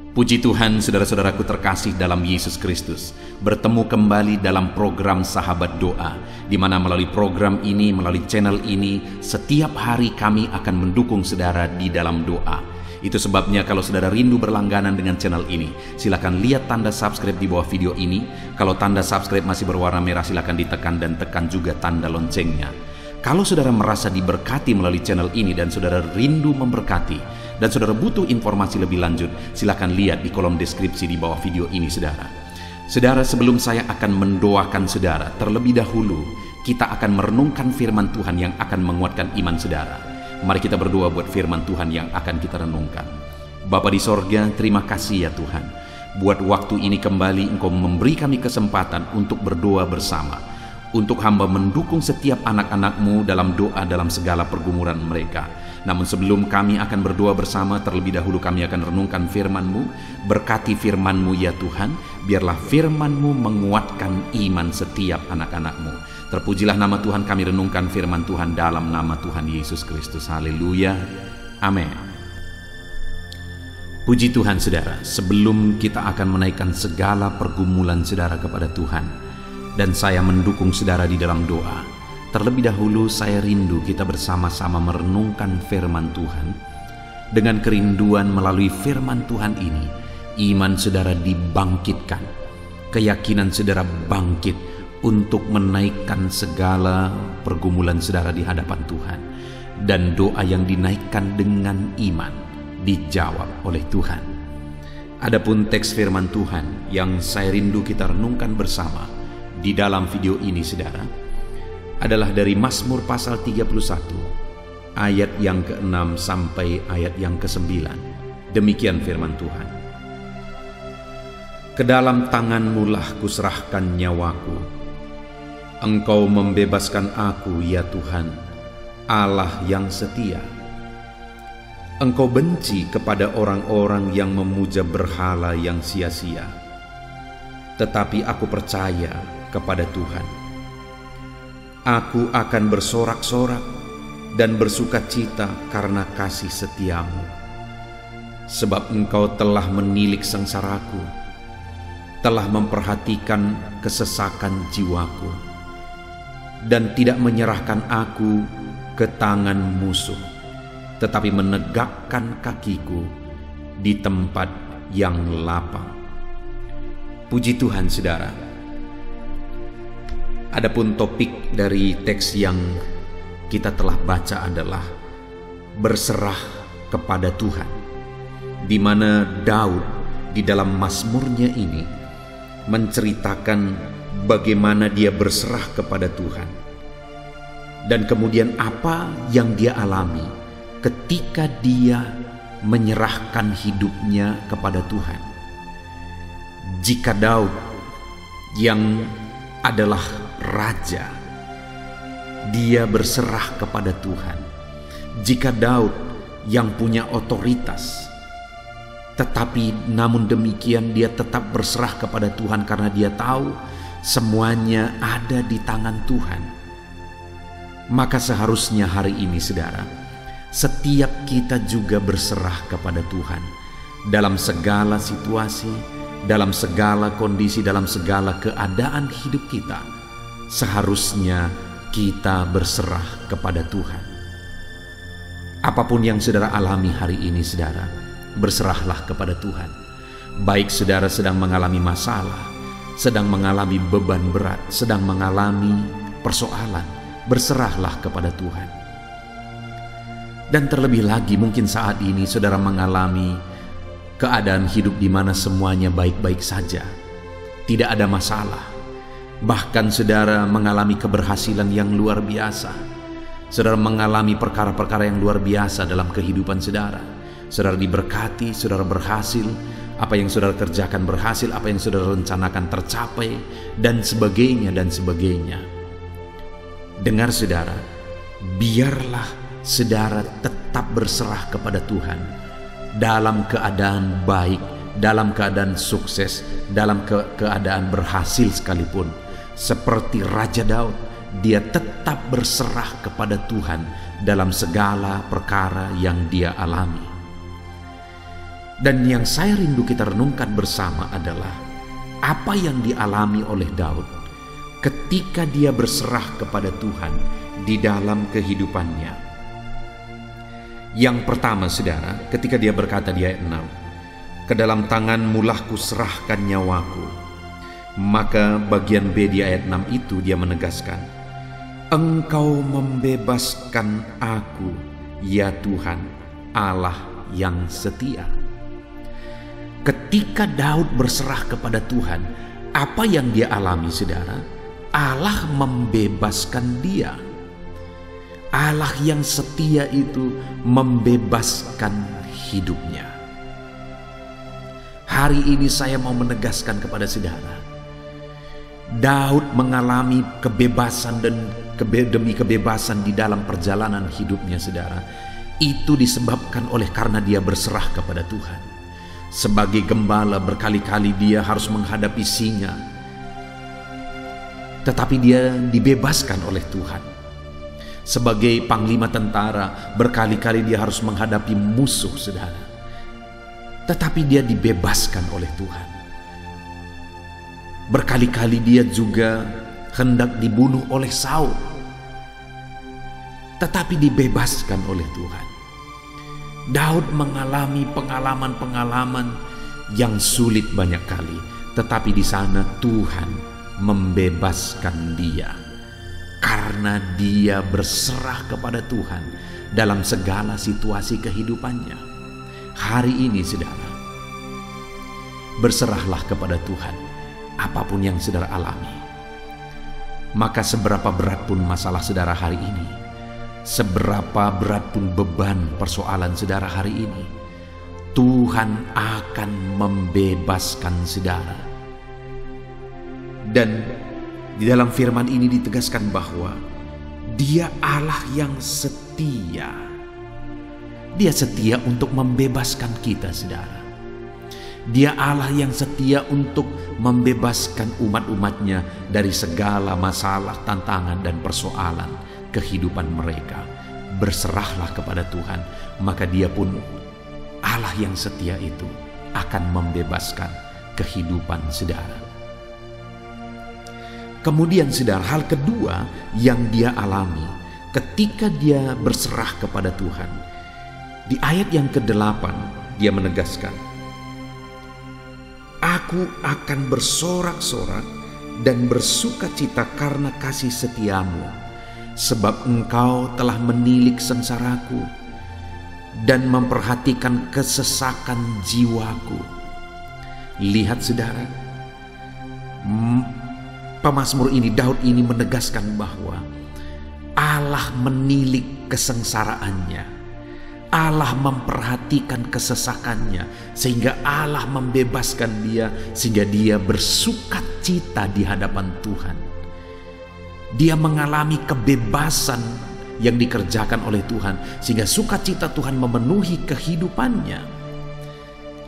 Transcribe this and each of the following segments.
Puji Tuhan, saudara-saudaraku terkasih dalam Yesus Kristus, bertemu kembali dalam program Sahabat Doa, di mana melalui program ini, melalui channel ini, setiap hari kami akan mendukung saudara di dalam doa. Itu sebabnya kalau saudara rindu berlangganan dengan channel ini, silakan lihat tanda subscribe di bawah video ini. Kalau tanda subscribe masih berwarna merah, silakan ditekan dan tekan juga tanda loncengnya. Kalau saudara merasa diberkati melalui channel ini dan saudara rindu memberkati, dan saudara butuh informasi lebih lanjut, silakan lihat di kolom deskripsi di bawah video ini, saudara. Saudara, sebelum saya akan mendoakan saudara, terlebih dahulu kita akan merenungkan firman Tuhan yang akan menguatkan iman saudara. Mari kita berdoa buat firman Tuhan yang akan kita renungkan. Bapa di sorga, terima kasih ya Tuhan. Buat waktu ini kembali Engkau memberi kami kesempatan untuk berdoa bersama. Untuk hamba mendukung setiap anak-anak-Mu dalam doa dalam segala pergumulan mereka. Namun sebelum kami akan berdoa bersama, terlebih dahulu kami akan renungkan firman-Mu. Berkati firman-Mu ya Tuhan, biarlah firman-Mu menguatkan iman setiap anak-anak-Mu. Terpujilah nama Tuhan, kami renungkan firman Tuhan dalam nama Tuhan Yesus Kristus. Haleluya, amin. Puji Tuhan saudara, sebelum kita akan menaikkan segala pergumulan saudara kepada Tuhan, dan saya mendukung saudara di dalam doa, terlebih dahulu saya rindu kita bersama-sama merenungkan firman Tuhan. Dengan kerinduan melalui firman Tuhan ini, iman saudara dibangkitkan, keyakinan saudara bangkit untuk menaikkan segala pergumulan saudara di hadapan Tuhan. Dan doa yang dinaikkan dengan iman dijawab oleh Tuhan. Adapun teks firman Tuhan yang saya rindu kita renungkan bersama di dalam video ini saudara, adalah dari Mazmur pasal 31 ayat yang ke-6 sampai ayat yang ke-9. Demikian firman Tuhan. Ke dalam tangan-Mu lah kuserahkan nyawaku. Engkau membebaskan aku ya Tuhan, Allah yang setia. Engkau benci kepada orang-orang yang memuja berhala yang sia-sia. Tetapi aku percaya kepada Tuhan. Aku akan bersorak-sorak dan bersukacita karena kasih setia-Mu. Sebab Engkau telah menilik sengsaraku, telah memperhatikan kesesakan jiwaku, dan tidak menyerahkan aku ke tangan musuh, tetapi menegakkan kakiku di tempat yang lapang. Puji Tuhan saudara. Adapun topik dari teks yang kita telah baca adalah berserah kepada Tuhan, di mana Daud di dalam mazmurnya ini menceritakan bagaimana dia berserah kepada Tuhan, dan kemudian apa yang dia alami ketika dia menyerahkan hidupnya kepada Tuhan. Jika Daud yang adalah raja, dia berserah kepada Tuhan. Jika Daud yang punya otoritas, tetapi namun demikian dia tetap berserah kepada Tuhan karena dia tahu semuanya ada di tangan Tuhan. Maka seharusnya hari ini saudara, setiap kita juga berserah kepada Tuhan dalam segala situasi, dalam segala kondisi, dalam segala keadaan hidup kita. Seharusnya kita berserah kepada Tuhan. Apapun yang saudara alami hari ini saudara, berserahlah kepada Tuhan. Baik saudara sedang mengalami masalah, sedang mengalami beban berat, sedang mengalami persoalan, berserahlah kepada Tuhan. Dan terlebih lagi mungkin saat ini saudara mengalami keadaan hidup di mana semuanya baik-baik saja, tidak ada masalah. Bahkan saudara mengalami keberhasilan yang luar biasa. Saudara mengalami perkara-perkara yang luar biasa dalam kehidupan saudara. Saudara diberkati, saudara berhasil, apa yang saudara kerjakan berhasil, apa yang saudara rencanakan tercapai, dan sebagainya dan sebagainya. Dengar saudara, biarlah saudara tetap berserah kepada Tuhan dalam keadaan baik, dalam keadaan sukses, dalam keadaan berhasil sekalipun. Seperti Raja Daud, dia tetap berserah kepada Tuhan dalam segala perkara yang dia alami. Dan yang saya rindu kita renungkan bersama adalah apa yang dialami oleh Daud ketika dia berserah kepada Tuhan di dalam kehidupannya. Yang pertama, saudara, ketika dia berkata di ayat 6, "Ke dalam tangan-Mu lah kuserahkan nyawaku." Maka bagian B di ayat 6 itu dia menegaskan, "Engkau membebaskan aku, ya Tuhan, Allah yang setia." Ketika Daud berserah kepada Tuhan, apa yang dia alami, saudara? Allah membebaskan dia. Allah yang setia itu membebaskan hidupnya. Hari ini saya mau menegaskan kepada saudara, Daud mengalami kebebasan dan demi kebebasan di dalam perjalanan hidupnya, saudara. Itu disebabkan oleh karena dia berserah kepada Tuhan. Sebagai gembala berkali-kali dia harus menghadapi singa, tetapi dia dibebaskan oleh Tuhan. Sebagai panglima tentara berkali-kali dia harus menghadapi musuh, saudara, tetapi dia dibebaskan oleh Tuhan. Berkali-kali dia juga hendak dibunuh oleh Saul, tetapi dibebaskan oleh Tuhan. Daud mengalami pengalaman-pengalaman yang sulit banyak kali, tetapi di sana Tuhan membebaskan dia karena dia berserah kepada Tuhan dalam segala situasi kehidupannya. Hari ini, saudara, berserahlah kepada Tuhan apapun yang saudara alami. Maka seberapa berat pun masalah saudara hari ini, seberapa berat pun beban persoalan saudara hari ini, Tuhan akan membebaskan saudara. Dan di dalam firman ini ditegaskan bahwa Dia Allah yang setia. Dia setia untuk membebaskan kita, saudara. Dia Allah yang setia untuk membebaskan umat-umatnya dari segala masalah, tantangan, dan persoalan kehidupan mereka. Berserahlah kepada Tuhan, maka Dia pun, Allah yang setia itu, akan membebaskan kehidupan saudara. Kemudian, saudara, hal kedua yang dia alami ketika dia berserah kepada Tuhan, di ayat yang ke-8 dia menegaskan, "Aku akan bersorak-sorak dan bersukacita karena kasih setiamu, sebab Engkau telah menilik sengsaraku dan memperhatikan kesesakan jiwaku." Lihat, saudara, pemazmur ini, Daud ini menegaskan bahwa Allah menilik kesengsaraannya, Allah memperhatikan kesesakannya, sehingga Allah membebaskan dia, sehingga dia bersukacita di hadapan Tuhan. Dia mengalami kebebasan yang dikerjakan oleh Tuhan, sehingga sukacita Tuhan memenuhi kehidupannya.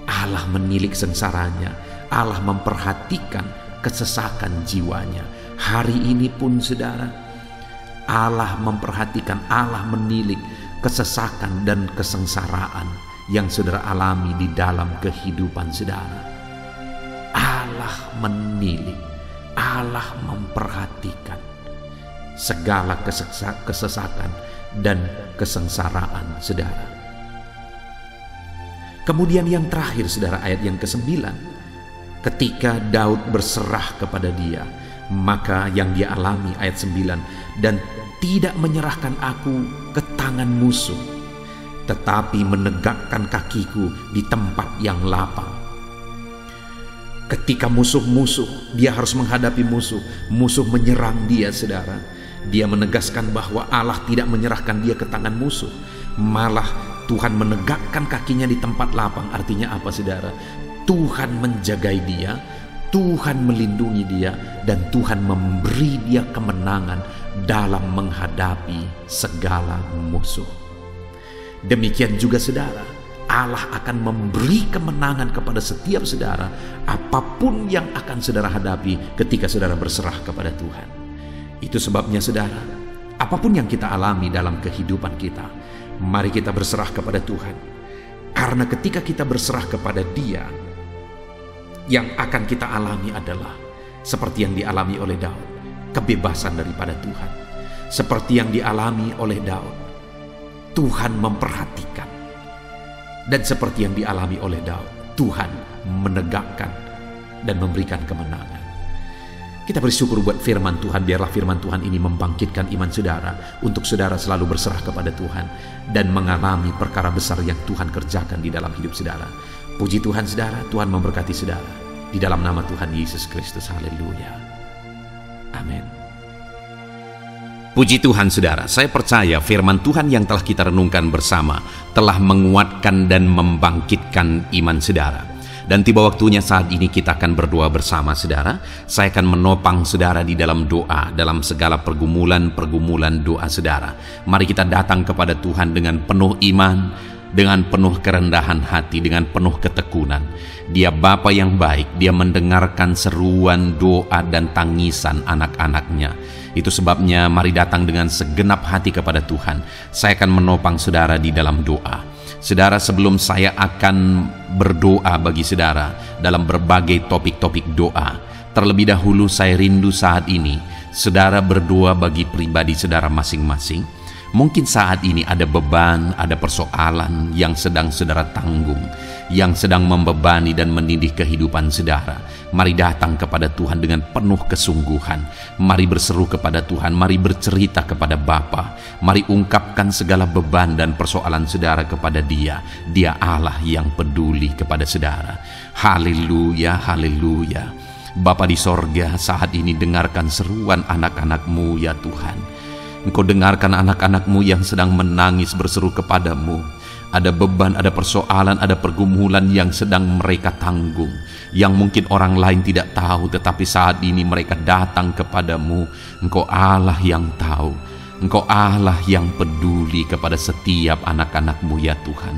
Allah menilik sengsaranya, Allah memperhatikan kesesakan jiwanya. Hari ini pun, saudara, Allah memperhatikan, Allah menilik kesesakan dan kesengsaraan yang saudara alami di dalam kehidupan saudara. Allah menilik, Allah memperhatikan segala kesesakan dan kesengsaraan saudara. Kemudian yang terakhir, saudara, ayat yang ke-9, ketika Daud berserah kepada Dia, maka yang dia alami, ayat 9, "Dan tidak menyerahkan aku ke tangan musuh, tetapi menegakkan kakiku di tempat yang lapang." Ketika musuh-musuh, dia harus menghadapi musuh menyerang dia, saudara, dia menegaskan bahwa Allah tidak menyerahkan dia ke tangan musuh, malah Tuhan menegakkan kakinya di tempat lapang. Artinya apa, saudara? Tuhan menjagai dia, Tuhan melindungi dia, dan Tuhan memberi dia kemenangan dalam menghadapi segala musuh. Demikian juga, saudara, Allah akan memberi kemenangan kepada setiap saudara apapun yang akan saudara hadapi ketika saudara berserah kepada Tuhan. Itu sebabnya, saudara, apapun yang kita alami dalam kehidupan kita, mari kita berserah kepada Tuhan. Karena ketika kita berserah kepada Dia, yang akan kita alami adalah seperti yang dialami oleh Daud, kebebasan daripada Tuhan. Seperti yang dialami oleh Daud, Tuhan memperhatikan. Dan seperti yang dialami oleh Daud, Tuhan menegakkan dan memberikan kemenangan. Kita bersyukur buat firman Tuhan. Biarlah firman Tuhan ini membangkitkan iman saudara, untuk saudara selalu berserah kepada Tuhan dan mengalami perkara besar yang Tuhan kerjakan di dalam hidup saudara. Puji Tuhan saudara, Tuhan memberkati saudara. Di dalam nama Tuhan Yesus Kristus, haleluya. Amin. Puji Tuhan saudara, saya percaya firman Tuhan yang telah kita renungkan bersama telah menguatkan dan membangkitkan iman saudara. Dan tiba waktunya saat ini kita akan berdoa bersama saudara. Saya akan menopang saudara di dalam doa, dalam segala pergumulan doa saudara. Mari kita datang kepada Tuhan dengan penuh iman, dengan penuh kerendahan hati, dengan penuh ketekunan. Dia Bapa yang baik, Dia mendengarkan seruan doa dan tangisan anak-anaknya. Itu sebabnya mari datang dengan segenap hati kepada Tuhan. Saya akan menopang saudara di dalam doa. Saudara, sebelum saya akan berdoa bagi saudara dalam berbagai topik-topik doa, terlebih dahulu saya rindu saat ini saudara berdoa bagi pribadi saudara masing-masing. Mungkin saat ini ada beban, ada persoalan yang sedang saudara tanggung, yang sedang membebani dan menindih kehidupan saudara. Mari datang kepada Tuhan dengan penuh kesungguhan. Mari berseru kepada Tuhan, mari bercerita kepada Bapa. Mari ungkapkan segala beban dan persoalan saudara kepada Dia. Dia Allah yang peduli kepada saudara. Haleluya, haleluya. Bapa di sorga, saat ini dengarkan seruan anak-anak-Mu ya Tuhan. Engkau dengarkan anak-anak-Mu yang sedang menangis berseru kepadamu. Ada beban, ada persoalan, ada pergumulan yang sedang mereka tanggung, yang mungkin orang lain tidak tahu, tetapi saat ini mereka datang kepadamu. Engkau Allah yang tahu, Engkau Allah yang peduli kepada setiap anak-anak-Mu ya Tuhan.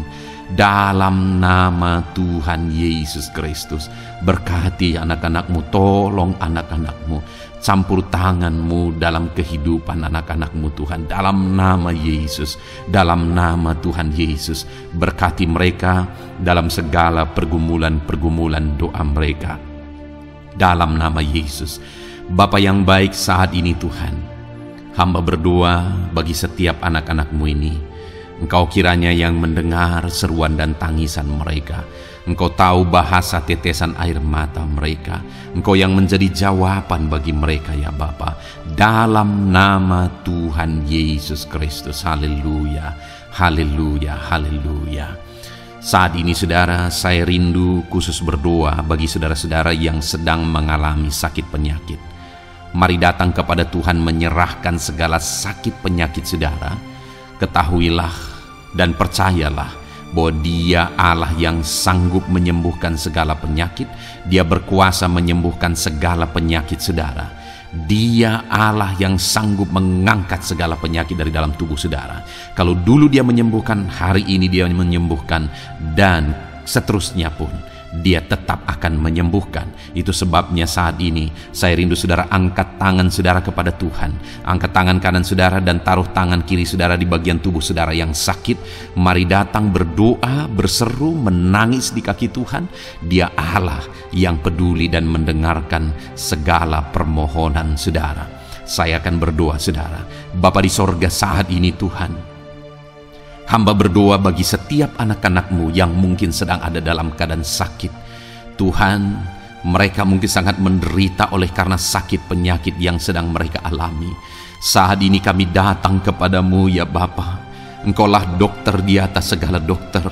Dalam nama Tuhan Yesus Kristus, berkati anak-anak-Mu, tolong anak-anak-Mu, campur tangan-Mu dalam kehidupan anak-anak-Mu Tuhan. Dalam nama Yesus, dalam nama Tuhan Yesus, berkati mereka dalam segala pergumulan-pergumulan doa mereka. Dalam nama Yesus, Bapa yang baik, saat ini Tuhan, hamba berdoa bagi setiap anak-anak-Mu ini. Engkau kiranya yang mendengar seruan dan tangisan mereka. Engkau tahu bahasa tetesan air mata mereka. Engkau yang menjadi jawaban bagi mereka ya Bapa. Dalam nama Tuhan Yesus Kristus. Haleluya, haleluya, haleluya. Saat ini saudara, saya rindu khusus berdoa bagi saudara-saudara yang sedang mengalami sakit penyakit. Mari datang kepada Tuhan menyerahkan segala sakit penyakit saudara. Ketahuilah dan percayalah bahwa Dia Allah yang sanggup menyembuhkan segala penyakit. Dia berkuasa menyembuhkan segala penyakit saudara. Dia Allah yang sanggup mengangkat segala penyakit dari dalam tubuh saudara. Kalau dulu Dia menyembuhkan, hari ini Dia menyembuhkan, dan seterusnya pun Dia tetap akan menyembuhkan. Itu sebabnya saat ini saya rindu saudara angkat tangan saudara kepada Tuhan. Angkat tangan kanan saudara dan taruh tangan kiri saudara di bagian tubuh saudara yang sakit. Mari datang berdoa, berseru, menangis di kaki Tuhan. Dia Allah yang peduli dan mendengarkan segala permohonan saudara. Saya akan berdoa saudara. Bapa di sorga, saat ini Tuhan, hamba berdoa bagi setiap anak-anak-Mu yang mungkin sedang ada dalam keadaan sakit. Tuhan, mereka mungkin sangat menderita oleh karena sakit penyakit yang sedang mereka alami. Saat ini kami datang kepadamu ya Bapa. Engkaulah dokter di atas segala dokter.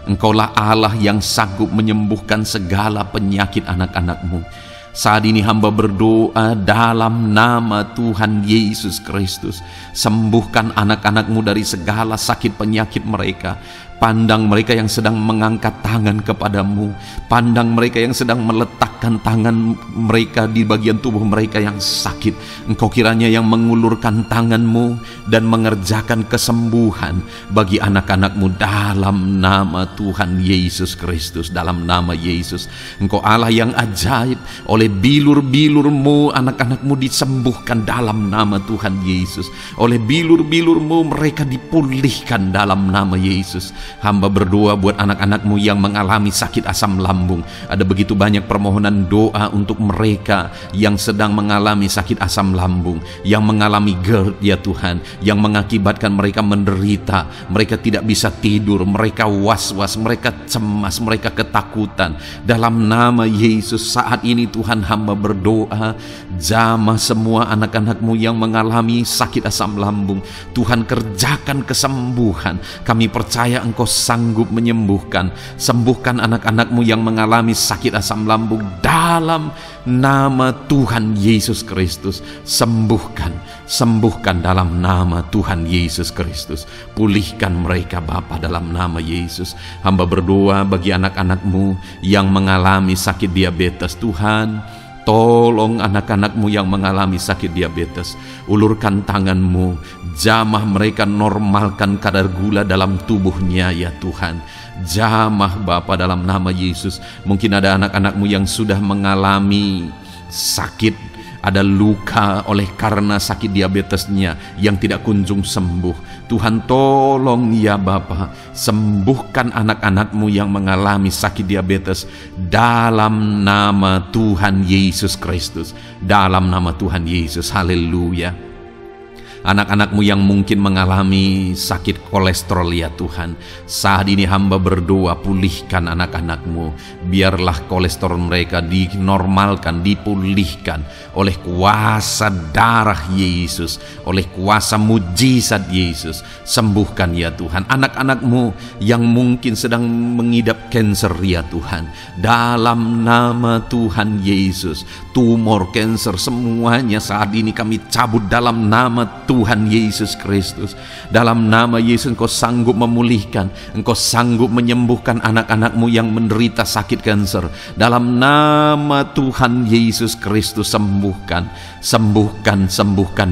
Engkaulah Allah yang sanggup menyembuhkan segala penyakit anak-anak-Mu. Saat ini hamba berdoa dalam nama Tuhan Yesus Kristus. Sembuhkan anak-anak-Mu dari segala sakit penyakit mereka. Pandang mereka yang sedang mengangkat tangan kepadamu. Pandang mereka yang sedang meletakkan meletakkan tangan mereka di bagian tubuh mereka yang sakit. Engkau kiranya yang mengulurkan tangan-Mu dan mengerjakan kesembuhan bagi anak-anak-Mu dalam nama Tuhan Yesus Kristus, dalam nama Yesus. Engkau Allah yang ajaib, oleh bilur-bilur-Mu anak-anak-Mu disembuhkan dalam nama Tuhan Yesus. Oleh bilur-bilur-Mu mereka dipulihkan dalam nama Yesus. Hamba berdoa buat anak-anak-Mu yang mengalami sakit asam lambung. Ada begitu banyak permohonan doa untuk mereka yang sedang mengalami sakit asam lambung, yang mengalami GERD ya Tuhan, yang mengakibatkan mereka menderita, mereka tidak bisa tidur, mereka was-was, mereka cemas, mereka ketakutan. Dalam nama Yesus saat ini Tuhan, hamba berdoa, jamah semua anak-anak-Mu yang mengalami sakit asam lambung. Tuhan, kerjakan kesembuhan. Kami percaya Engkau sanggup menyembuhkan. Sembuhkan anak-anak-Mu yang mengalami sakit asam lambung dalam nama Tuhan Yesus Kristus. Sembuhkan dalam nama Tuhan Yesus Kristus. Pulihkan mereka Bapa dalam nama Yesus. Hamba berdoa bagi anak-anak-Mu yang mengalami sakit diabetes. Tuhan, tolong anak-anak-Mu yang mengalami sakit diabetes. Ulurkan tangan-Mu, jamah mereka, normalkan kadar gula dalam tubuhnya ya Tuhan. Jamah Bapa dalam nama Yesus. Mungkin ada anak-anak-Mu yang sudah mengalami sakit, ada luka oleh karena sakit diabetesnya yang tidak kunjung sembuh. Tuhan, tolong ya Bapa, sembuhkan anak-anak-Mu yang mengalami sakit diabetes dalam nama Tuhan Yesus Kristus. Dalam nama Tuhan Yesus, haleluya. Anak-anak-Mu yang mungkin mengalami sakit kolesterol ya Tuhan, saat ini hamba berdoa, pulihkan anak-anak-Mu. Biarlah kolesterol mereka dinormalkan, dipulihkan oleh kuasa darah Yesus, oleh kuasa mujizat Yesus. Sembuhkan ya Tuhan anak-anak-Mu yang mungkin sedang mengidap kanker ya Tuhan, dalam nama Tuhan Yesus. Tumor, kanker, semuanya saat ini kami cabut dalam nama Tuhan Yesus Kristus. Dalam nama Yesus Engkau sanggup memulihkan, Engkau sanggup menyembuhkan anak-anak-Mu yang menderita sakit kanker. Dalam nama Tuhan Yesus Kristus, sembuhkan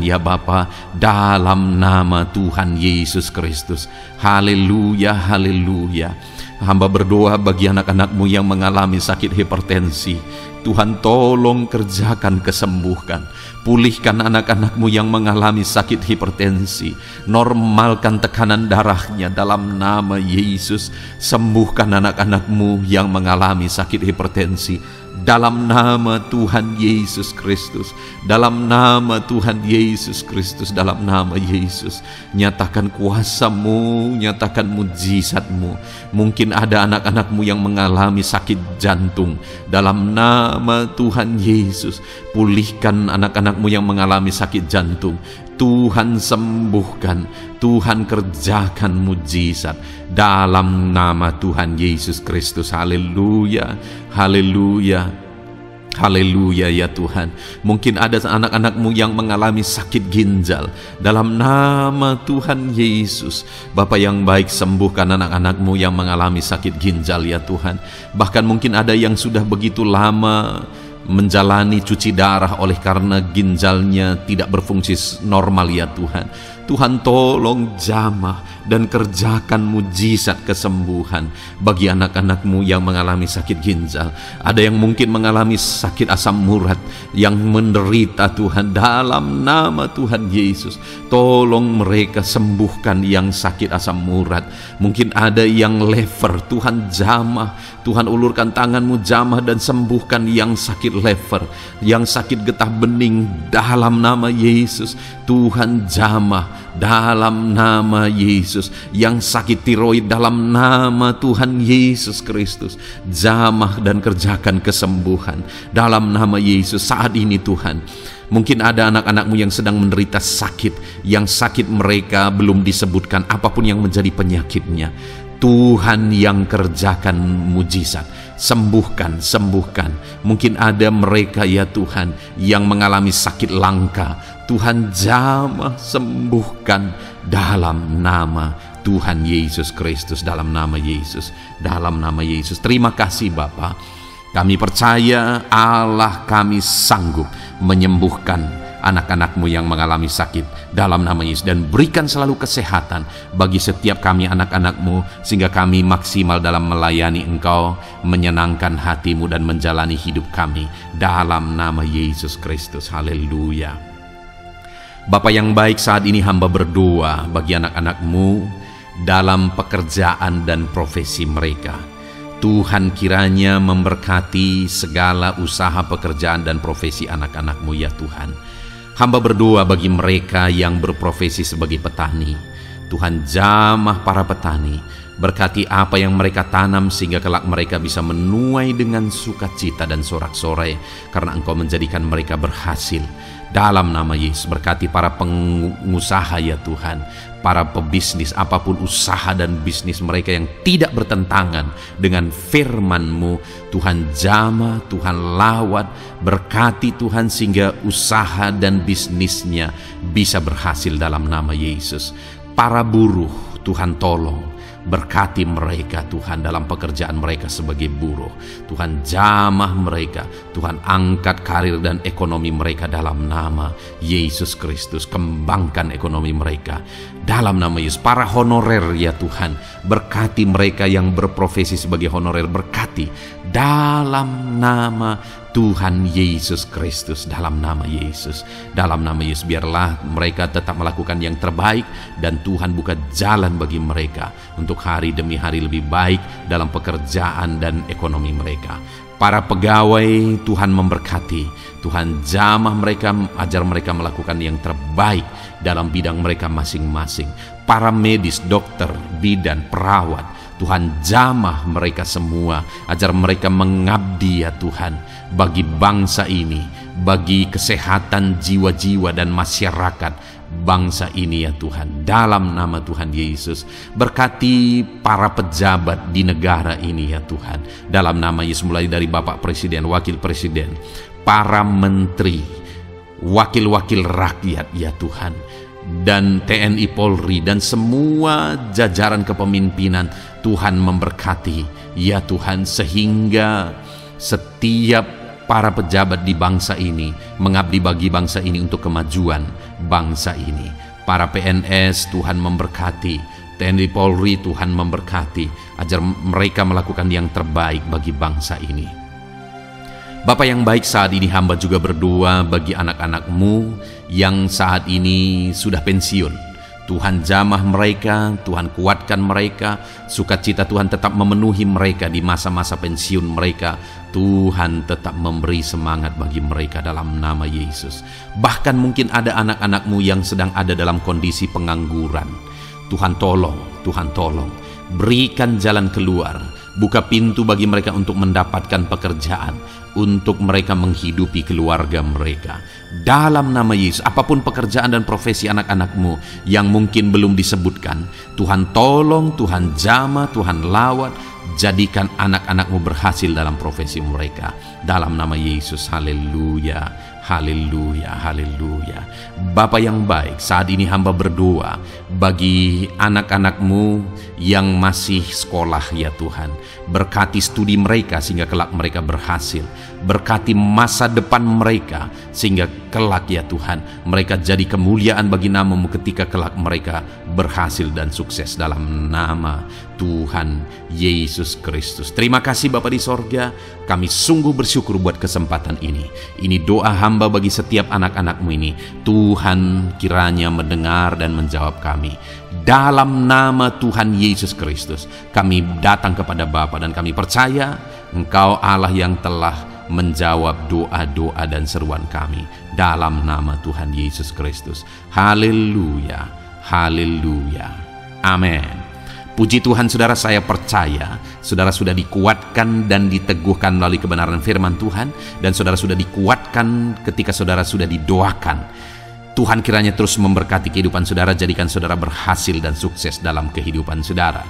ya Bapa, dalam nama Tuhan Yesus Kristus. Haleluya, haleluya. Hamba berdoa bagi anak-anak-Mu yang mengalami sakit hipertensi. Tuhan, tolong kerjakan kesembuhan. Pulihkan anak-anak-Mu yang mengalami sakit hipertensi. Normalkan tekanan darahnya dalam nama Yesus. Sembuhkan anak-anak-Mu yang mengalami sakit hipertensi dalam nama Tuhan Yesus Kristus. Dalam nama Tuhan Yesus Kristus, dalam nama Yesus. Nyatakan kuasa-Mu, nyatakan mujizat-Mu. Mungkin ada anak-anak-Mu yang mengalami sakit jantung. Dalam nama Tuhan Yesus, pulihkan anak-anak-Mu yang mengalami sakit jantung. Tuhan sembuhkan, Tuhan kerjakan mujizat dalam nama Tuhan Yesus Kristus. Haleluya, haleluya, haleluya ya Tuhan. Mungkin ada anak-anak-Mu yang mengalami sakit ginjal. Dalam nama Tuhan Yesus, Bapa yang baik, sembuhkan anak-anak-Mu yang mengalami sakit ginjal ya Tuhan. Bahkan mungkin ada yang sudah begitu lama menjalani cuci darah oleh karena ginjalnya tidak berfungsi normal ya Tuhan. Tuhan, tolong jamah dan kerjakan mujizat kesembuhan bagi anak-anak-Mu yang mengalami sakit ginjal. Ada yang mungkin mengalami sakit asam urat yang menderita Tuhan, dalam nama Tuhan Yesus. Tolong mereka sembuhkan yang sakit asam urat. Mungkin ada yang lever, Tuhan jamah. Tuhan, ulurkan tangan-Mu, jamah dan sembuhkan yang sakit lever, yang sakit getah bening dalam nama Yesus. Tuhan jamah dalam nama Yesus. Yang sakit tiroid dalam nama Tuhan Yesus Kristus, jamah dan kerjakan kesembuhan dalam nama Yesus. Saat ini Tuhan, mungkin ada anak-anak-Mu yang sedang menderita sakit, yang sakit mereka belum disebutkan apapun yang menjadi penyakitnya. Tuhan yang kerjakan mujizat, sembuhkan. Mungkin ada mereka ya Tuhan yang mengalami sakit langka. Tuhan jamah, sembuhkan dalam nama Tuhan Yesus Kristus, dalam nama Yesus, dalam nama Yesus. Terima kasih Bapa. Kami percaya Allah kami sanggup menyembuhkan anak-anak-Mu yang mengalami sakit dalam nama Yesus, dan berikan selalu kesehatan bagi setiap kami anak-anak-Mu, sehingga kami maksimal dalam melayani Engkau, menyenangkan hati-Mu dan menjalani hidup kami dalam nama Yesus Kristus. Haleluya. Bapa yang baik, saat ini hamba berdoa bagi anak-anak-Mu dalam pekerjaan dan profesi mereka. Tuhan kiranya memberkati segala usaha pekerjaan dan profesi anak-anak-Mu ya Tuhan. Hamba berdoa bagi mereka yang berprofesi sebagai petani. Tuhan, jamah para petani, berkati apa yang mereka tanam sehingga kelak mereka bisa menuai dengan sukacita dan sorak-sorai karena Engkau menjadikan mereka berhasil. Dalam nama Yesus, berkati para pengusaha ya Tuhan, para pebisnis, apapun usaha dan bisnis mereka yang tidak bertentangan dengan firman-Mu. Tuhan jamah, Tuhan lawat, berkati Tuhan sehingga usaha dan bisnisnya bisa berhasil dalam nama Yesus. Para buruh, Tuhan tolong, berkati mereka Tuhan dalam pekerjaan mereka sebagai buruh. Tuhan jamah mereka, Tuhan angkat karir dan ekonomi mereka dalam nama Yesus Kristus. Kembangkan ekonomi mereka dalam nama Yesus. Para honorer ya Tuhan, berkati mereka yang berprofesi sebagai honorer, berkati dalam nama Tuhan Yesus Kristus, dalam nama Yesus. Dalam nama Yesus, biarlah mereka tetap melakukan yang terbaik, dan Tuhan buka jalan bagi mereka untuk hari demi hari lebih baik dalam pekerjaan dan ekonomi mereka. Para pegawai, Tuhan memberkati, Tuhan jamah mereka, ajar mereka melakukan yang terbaik dalam bidang mereka masing-masing. Para medis, dokter, bidan, perawat, Tuhan jamah mereka semua, ajar mereka mengabdi ya Tuhan bagi bangsa ini, bagi kesehatan jiwa-jiwa dan masyarakat bangsa ini ya Tuhan, dalam nama Tuhan Yesus. Berkati para pejabat di negara ini ya Tuhan, dalam nama Yesus, mulai dari Bapak Presiden, Wakil Presiden, para menteri, wakil-wakil rakyat ya Tuhan, dan TNI Polri dan semua jajaran kepemimpinan. Tuhan memberkati ya Tuhan, sehingga setiap para pejabat di bangsa ini mengabdi bagi bangsa ini untuk kemajuan bangsa ini. Para PNS Tuhan memberkati, TNI Polri Tuhan memberkati, ajar mereka melakukan yang terbaik bagi bangsa ini. Bapa yang baik, saat ini hamba juga berdoa bagi anak-anak-Mu yang saat ini sudah pensiun. Tuhan jamah mereka, Tuhan kuatkan mereka, sukacita Tuhan tetap memenuhi mereka di masa-masa pensiun mereka. Tuhan tetap memberi semangat bagi mereka dalam nama Yesus. Bahkan mungkin ada anak-anak-Mu yang sedang ada dalam kondisi pengangguran. Tuhan tolong, Tuhan tolong, berikan jalan keluar, buka pintu bagi mereka untuk mendapatkan pekerjaan, untuk mereka menghidupi keluarga mereka. Dalam nama Yesus, apapun pekerjaan dan profesi anak-anak-Mu yang mungkin belum disebutkan, Tuhan tolong, Tuhan jamah, Tuhan lawat, jadikan anak-anak-Mu berhasil dalam profesi mereka. Dalam nama Yesus, haleluya, haleluya, haleluya. Bapa yang baik, saat ini hamba berdoa bagi anak-anak-Mu yang masih sekolah ya Tuhan. Berkati studi mereka sehingga kelak mereka berhasil. Berkati masa depan mereka sehingga kelak ya Tuhan mereka jadi kemuliaan bagi nama-Mu ketika kelak mereka berhasil dan sukses dalam nama Tuhan Yesus Kristus. Terima kasih Bapa di sorga, kami sungguh bersyukur buat kesempatan ini. Ini doa hamba bagi setiap anak-anak-Mu ini. Tuhan kiranya mendengar dan menjawab kami. Dalam nama Tuhan Yesus Kristus kami datang kepada Bapa dan kami percaya Engkau Allah yang telah menjawab doa-doa dan seruan kami. Dalam nama Tuhan Yesus Kristus. Haleluya, haleluya, amin. Puji Tuhan saudara, saya percaya saudara sudah dikuatkan dan diteguhkan melalui kebenaran firman Tuhan, dan saudara sudah dikuatkan ketika saudara sudah didoakan. Tuhan kiranya terus memberkati kehidupan saudara, jadikan saudara berhasil dan sukses dalam kehidupan saudara.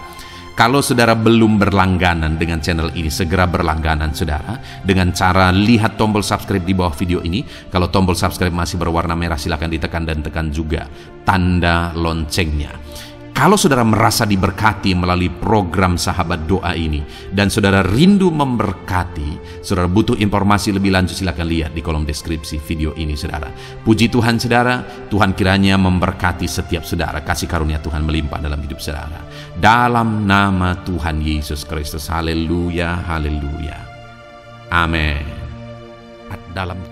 Kalau saudara belum berlangganan dengan channel ini, segera berlangganan saudara dengan cara lihat tombol subscribe di bawah video ini. Kalau tombol subscribe masih berwarna merah, silakan ditekan dan tekan juga tanda loncengnya. Kalau saudara merasa diberkati melalui program Sahabat Doa ini, dan saudara rindu memberkati, saudara butuh informasi lebih lanjut, silakan lihat di kolom deskripsi video ini, saudara. Puji Tuhan, saudara. Tuhan kiranya memberkati setiap saudara. Kasih karunia Tuhan melimpah dalam hidup saudara. Dalam nama Tuhan Yesus Kristus. Haleluya, haleluya. Amin. Dalam